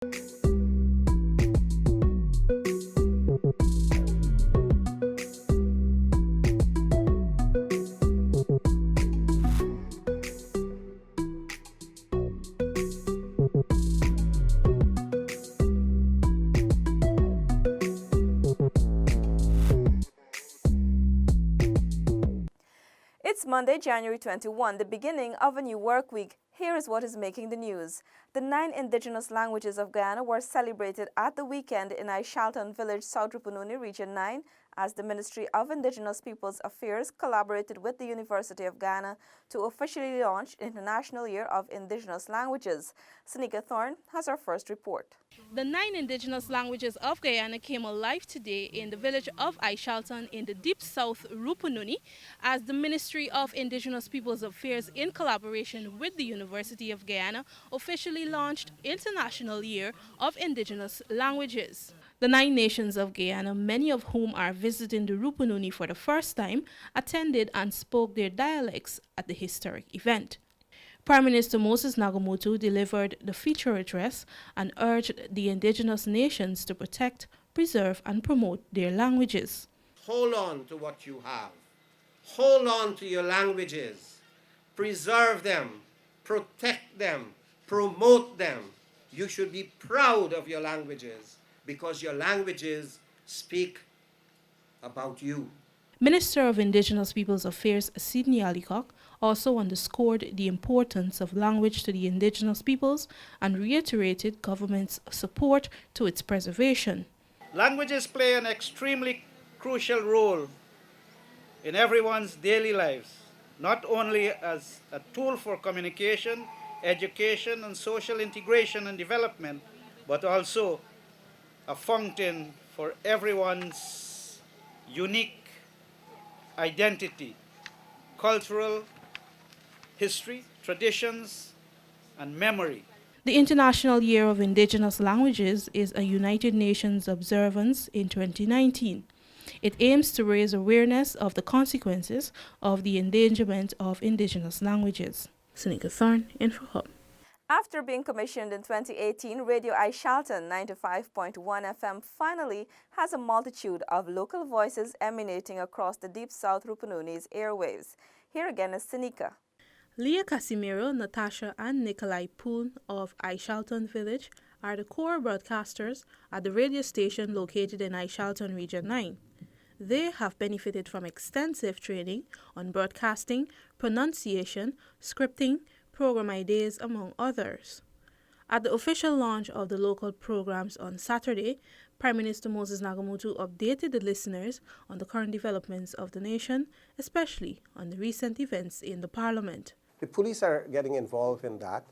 It's Monday, January 21, the beginning of a new work week. Here is what is making the news. The 9 indigenous languages of Guyana were celebrated at the weekend in Aishalton Village, South Rupununi, Region 9, as the Ministry of Indigenous Peoples Affairs collaborated with the University of Guyana to officially launch International Year of Indigenous Languages. Sanika Thorne has our first report. The 9 indigenous languages of Guyana came alive today in the village of Aishalton in the deep south Rupununi as the Ministry of Indigenous Peoples Affairs in collaboration with the University of Guyana officially launched International Year of Indigenous Languages. The 9 nations of Guyana, many of whom are visiting the Rupununi for the first time, attended and spoke their dialects at the historic event. Prime Minister Moses Nagamootoo delivered the feature address and urged the indigenous nations to protect, preserve, and promote their languages. Hold on to what you have. Hold on to your languages. Preserve them, protect them, promote them. You should be proud of your languages because your languages speak about you. Minister of Indigenous Peoples Affairs Sidney Alicock also underscored the importance of language to the indigenous peoples and reiterated government's support to its preservation. Languages play an extremely crucial role in everyone's daily lives, not only as a tool for communication, education, and social integration and development, but also a fountain for everyone's unique identity, cultural history, traditions, and memory. The International Year of Indigenous Languages is a United Nations observance in 2019. It aims to raise awareness of the consequences of the endangerment of indigenous languages. Sanika Thorne, InfoHub. After being commissioned in 2018, Radio Aishalton 95.1 FM finally has a multitude of local voices emanating across the deep south Rupununi's airwaves. Here again is Sanika. Leah Casimiro, Natasha, and Nikolai Poon of Aishalton Village are the core broadcasters at the radio station located in Aishalton Region 9. They have benefited from extensive training on broadcasting, pronunciation, scripting, program ideas, among others. At the official launch of the local programs on Saturday, Prime Minister Moses Nagamootoo updated the listeners on the current developments of the nation, especially on the recent events in the Parliament. The police are getting involved in that,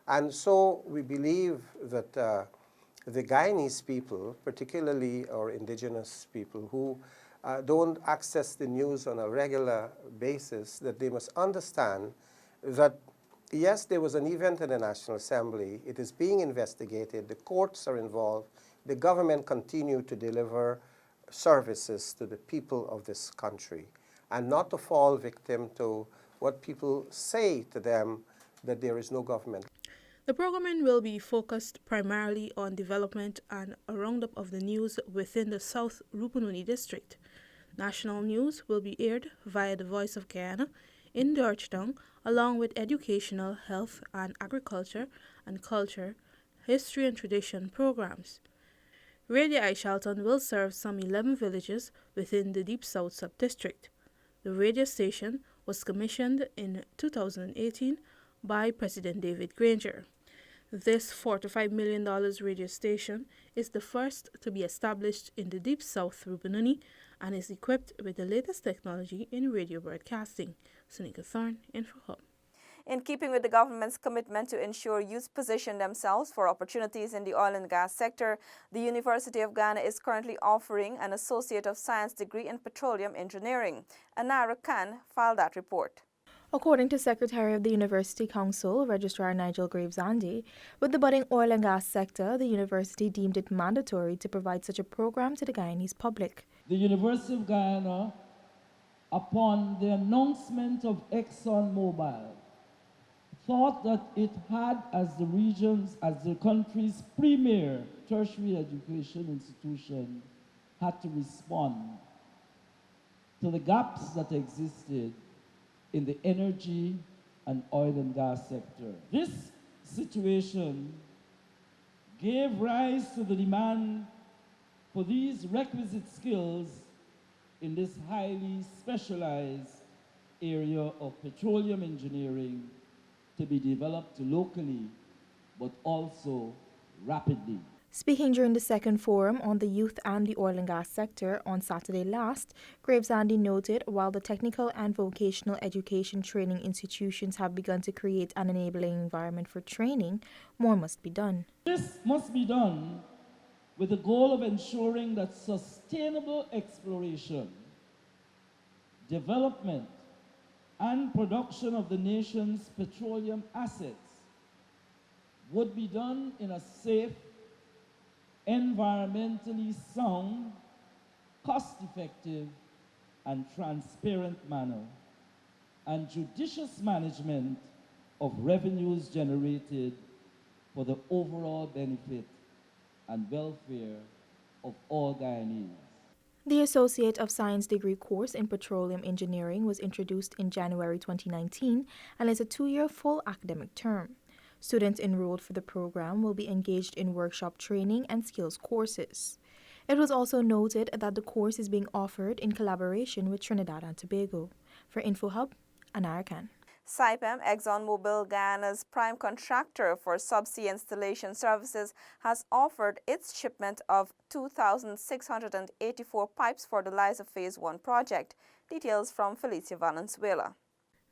and so we believe that the Guyanese people, particularly our indigenous people who don't access the news on a regular basis, that they must understand that yes, there was an event in the National Assembly, it is being investigated, the courts are involved, the government continue to deliver services to the people of this country, and not to fall victim to what people say to them, that there is no government. The programming will be focused primarily on development and a roundup of the news within the South Rupununi district. National news will be aired via the Voice of Guyana in Georgetown, along with educational, health and agriculture and culture, history and tradition programs. Radio Aishalton will serve some 11 villages within the Deep South Sub-District. The radio station was commissioned in 2018 by President David Granger. This $45 million radio station is the first to be established in the Deep South Rupununi and is equipped with the latest technology in radio broadcasting. Sanika Thorne, InfoHub. In keeping with the government's commitment to ensure youth position themselves for opportunities in the oil and gas sector, the University of Ghana is currently offering an Associate of Science degree in Petroleum Engineering. Anara Khan filed that report. According to Secretary of the University Council, Registrar Nigel Graves-Andy, with the budding oil and gas sector, the university deemed it mandatory to provide such a program to the Guyanese public. The University of Guyana, upon the announcement of ExxonMobil thought that it had as the country's premier tertiary education institution, had to respond to the gaps that existed in the energy and oil and gas sector. This situation gave rise to the demand for these requisite skills in this highly specialized area of petroleum engineering to be developed locally, but also rapidly. Speaking during the second forum on the youth and the oil and gas sector on Saturday last, Graves Andy noted while the technical and vocational education training institutions have begun to create an enabling environment for training, more must be done. This must be done with the goal of ensuring that sustainable exploration, development, and production of the nation's petroleum assets would be done in a safe, environmentally sound, cost-effective, and transparent manner, and judicious management of revenues generated for the overall benefit and welfare of all Guyanese. The Associate of Science degree course in Petroleum Engineering was introduced in January 2019 and is a 2-year full academic term. Students enrolled for the program will be engaged in workshop training and skills courses. It was also noted that the course is being offered in collaboration with Trinidad and Tobago. For InfoHub, Anara Khan. Saipem, ExxonMobil Guyana's prime contractor for subsea installation services, has offered its shipment of 2,684 pipes for the Liza Phase 1 project. Details from Felicia Valenzuela.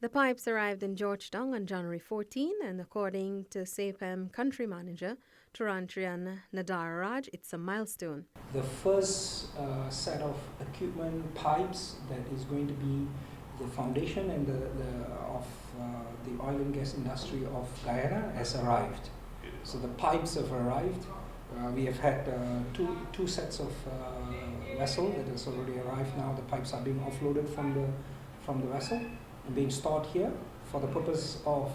The pipes arrived in Georgetown on January 14, and according to SAPEM country manager Turantrian Nadararaj, it's a milestone. The first set of equipment pipes that is going to be the foundation and of the oil and gas industry of Guyana has arrived. So the pipes have arrived. We have had two sets of vessel that has already arrived now. The pipes are being offloaded from the vessel and being stored here for the purpose of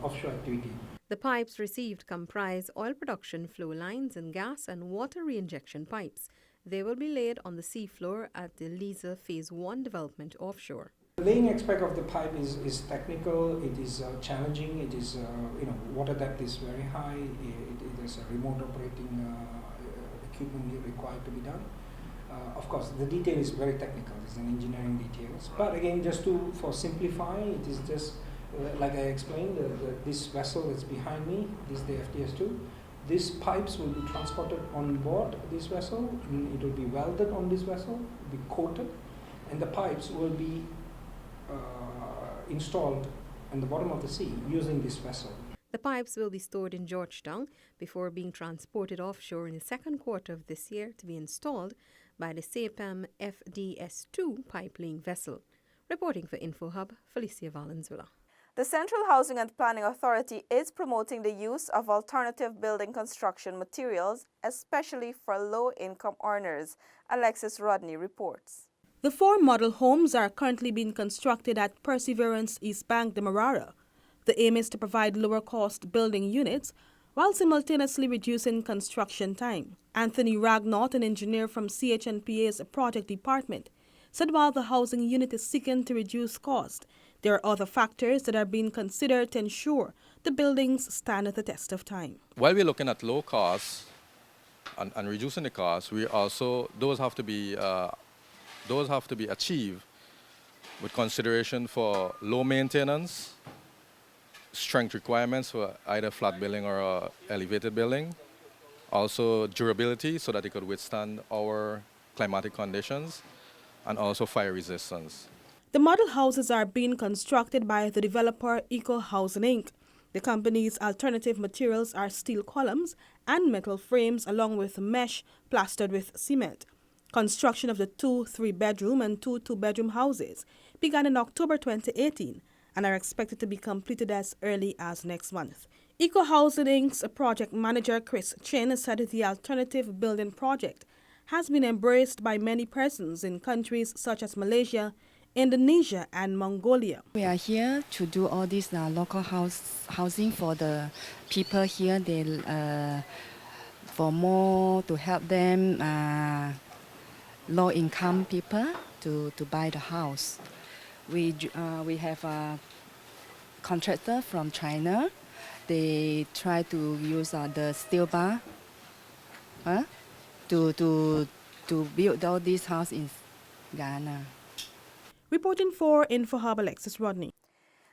offshore activity. The pipes received comprise oil production flow lines and gas and water reinjection pipes. They will be laid on the seafloor at the Liza Phase 1 development offshore. The laying aspect of the pipe is technical, it is challenging, it is, water depth is very high, it is a remote operating equipment required to be done. Of course, the detail is very technical, it's an engineering details. But again, for simplifying, it is just, like I explained, this vessel that's behind me, this is the FTS2. These pipes will be transported on board this vessel, and it will be welded on this vessel, be coated, and the pipes will be installed in the bottom of the sea using this vessel. The pipes will be stored in Georgetown before being transported offshore in the second quarter of this year to be installed by the SAPEM FDS2 pipe-laying vessel. Reporting for InfoHub, Felicia Valenzuela. The Central Housing and Planning Authority is promoting the use of alternative building construction materials, especially for low-income earners. Alexis Rodney reports. The 4 model homes are currently being constructed at Perseverance East Bank, Demerara. The aim is to provide lower-cost building units while simultaneously reducing construction time. Anthony Ragnott, an engineer from CHNPA's project department, said while the housing unit is seeking to reduce cost, there are other factors that are being considered to ensure the buildings stand the test of time. While we're looking at low costs and reducing the costs, we also those have to be achieved with consideration for low maintenance, strength requirements for either flat building or elevated building, also durability so that it could withstand our climatic conditions, and also fire resistance. The model houses are being constructed by the developer Eco Housing Inc. The company's alternative materials are steel columns and metal frames along with mesh plastered with cement. Construction of the 2 3-bedroom and 2 2-bedroom houses began in October 2018 and are expected to be completed as early as next month. Eco Housing Inc.'s project manager Chris Chin said the alternative building project has been embraced by many persons in countries such as Malaysia, Indonesia, and Mongolia. We are here to do all this local housing for the people here. For more to help them low-income people to buy the house. We have a contractor from China. They try to use the steel bar to build all these houses in Ghana. Reporting for InfoHub, Alexis Rodney.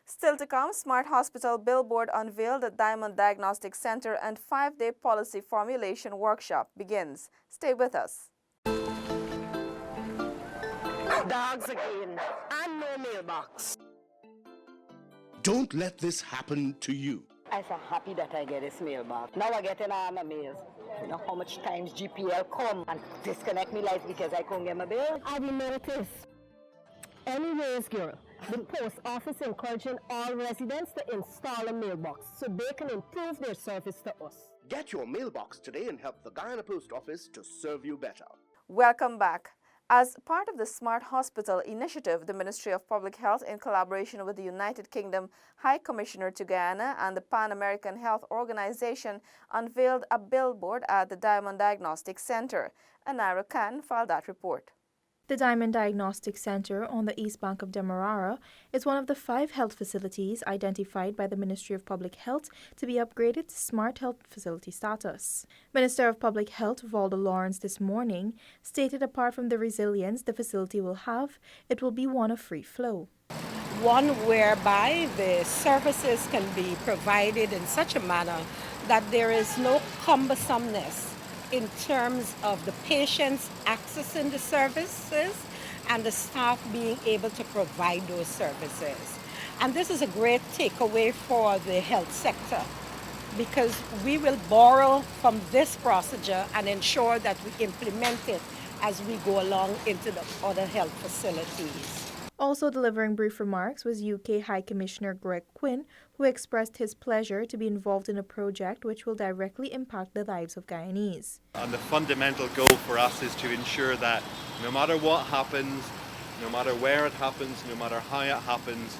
Still to come, Smart Hospital billboard unveiled at Diamond Diagnostic Center and 5-day policy formulation workshop begins. Stay with us. Dogs again, and no mailbox. Don't let this happen to you. I'm so happy that I get this mailbox. Now I get an arm of mails. You know how much times GPL come and disconnect me life because I couldn't get my bill? I didn't notice. Anyways, girl, the post office encouraging all residents to install a mailbox so they can improve their service to us. Get your mailbox today and help the Guyana Post Office to serve you better. Welcome back. As part of the Smart Hospital initiative, the Ministry of Public Health, in collaboration with the United Kingdom High Commissioner to Guyana and the Pan American Health Organization, unveiled a billboard at the Diamond Diagnostic Center. Anira Khan filed that report. The Diamond Diagnostic Center on the east bank of Demerara is one of the 5 health facilities identified by the Ministry of Public Health to be upgraded to Smart Health Facility status. Minister of Public Health Valda Lawrence this morning stated apart from the resilience the facility will have, it will be one of free flow. One whereby the services can be provided in such a manner that there is no cumbersomeness in terms of the patients accessing the services and the staff being able to provide those services. And this is a great takeaway for the health sector because we will borrow from this procedure and ensure that we implement it as we go along into the other health facilities. Also delivering brief remarks was UK High Commissioner Greg Quinn, who expressed his pleasure to be involved in a project which will directly impact the lives of Guyanese. And the fundamental goal for us is to ensure that no matter what happens, no matter where it happens, no matter how it happens,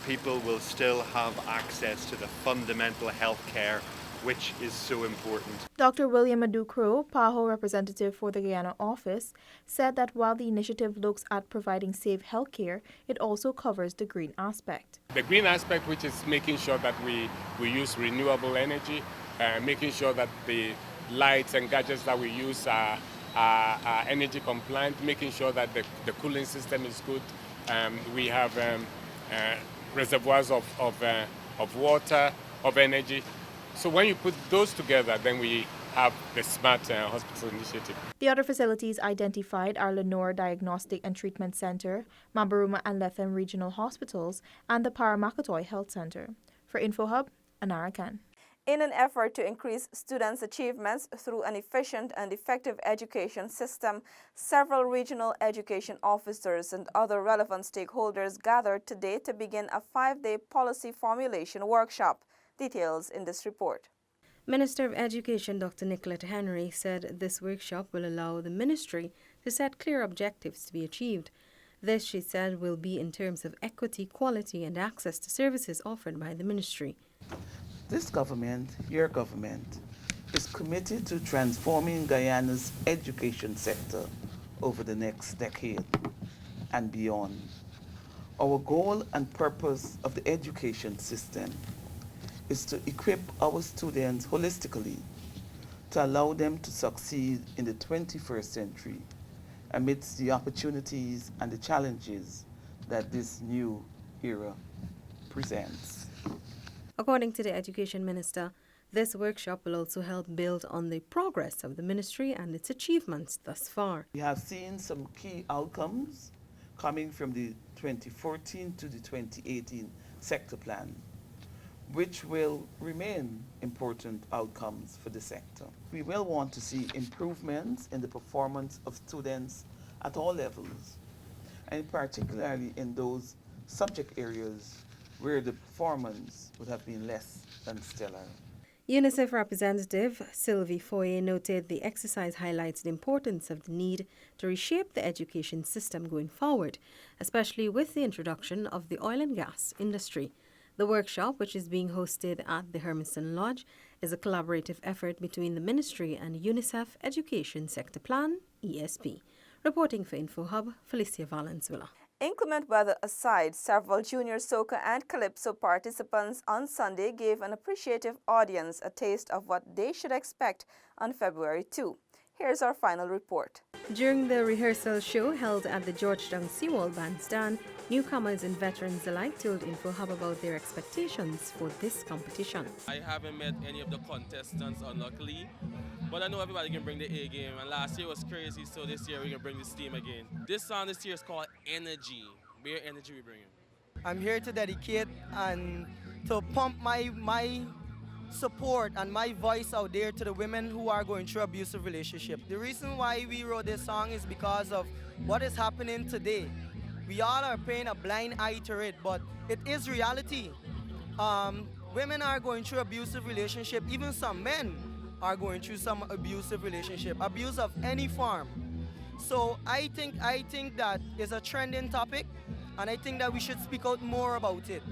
people will still have access to the fundamental health care which is so important. Dr. William Adukro, PAHO representative for the Guyana office, said that while the initiative looks at providing safe healthcare, it also covers the green aspect. The green aspect, which is making sure that we use renewable energy, making sure that the lights and gadgets that we use are energy compliant, making sure that the cooling system is good. We have reservoirs of water, of energy. So when you put those together, then we have the Smart Hospital Initiative. The other facilities identified are Lenore Diagnostic and Treatment Center, Mabaruma and Lethem Regional Hospitals, and the Paramakatoy Health Center. For InfoHub, Anira Khan. In an effort to increase students' achievements through an efficient and effective education system, several regional education officers and other relevant stakeholders gathered today to begin a 5-day policy formulation workshop. Details in this report. Minister of Education Dr. Nicolette Henry said this workshop will allow the ministry to set clear objectives to be achieved. This, she said, will be in terms of equity, quality and access to services offered by the ministry. This government, your government, is committed to transforming Guyana's education sector over the next decade and beyond. Our goal and purpose of the education system is to equip our students holistically to allow them to succeed in the 21st century amidst the opportunities and the challenges that this new era presents. According to the Education Minister, this workshop will also help build on the progress of the ministry and its achievements thus far. We have seen some key outcomes coming from the 2014 to the 2018 sector plan, which will remain important outcomes for the sector. We will want to see improvements in the performance of students at all levels, and particularly in those subject areas where the performance would have been less than stellar. UNICEF representative Sylvie Foyer noted the exercise highlights the importance of the need to reshape the education system going forward, especially with the introduction of the oil and gas industry. The workshop, which is being hosted at the Hermiston Lodge, is a collaborative effort between the Ministry and UNICEF Education Sector Plan, ESP. Reporting for InfoHub, Felicia Valenzuela. Inclement weather aside, several junior soca and calypso participants on Sunday gave an appreciative audience a taste of what they should expect on February 2. Here's our final report. During the rehearsal show held at the Georgetown Seawall Bandstand, newcomers and veterans alike told InfoHub about their expectations for this competition. I haven't met any of the contestants, unluckily, but I know everybody can bring the A game, and last year was crazy, so this year we can bring this team again. This song this year is called Energy. Bare energy we bring in. I'm here to dedicate and to pump my support and my voice out there to the women who are going through abusive relationships. The reason why we wrote this song is because of what is happening today. We all are paying a blind eye to it, but it is reality. Women are going through abusive relationship. Even some men are going through some abusive relationship, abuse of any form. So I think that is a trending topic, and I think that we should speak out more about it.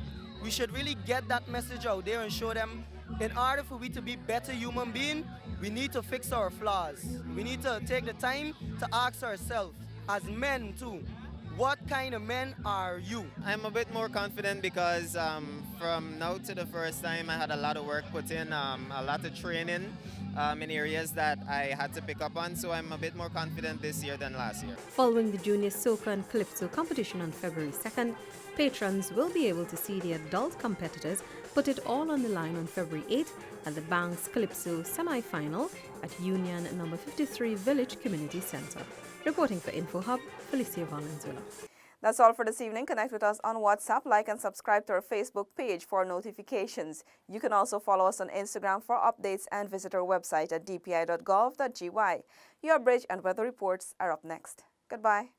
We should really get that message out there and show them, in order for we to be better human beings, we need to fix our flaws. We need to take the time to ask ourselves, as men too, what kind of men are you? I'm a bit more confident because from now to the first time I had a lot of work put in, a lot of training in areas that I had to pick up on, so I'm a bit more confident this year than last year. Following the Junior Soca and Calypso competition on February 2nd, patrons will be able to see the adult competitors put it all on the line on February 8th at the Banks Calypso semi-final at Union No. 53 Village Community Centre. Reporting for InfoHub, Felicia Valenzuela. That's all for this evening. Connect with us on WhatsApp, like and subscribe to our Facebook page for notifications. You can also follow us on Instagram for updates and visit our website at dpi.gov.gy. Your bridge and weather reports are up next. Goodbye.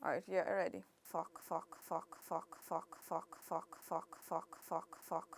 All right, yeah, ready. Fuck, fuck, fuck, fuck, fuck, fuck, fuck, fuck, fuck, fuck, fuck, fuck.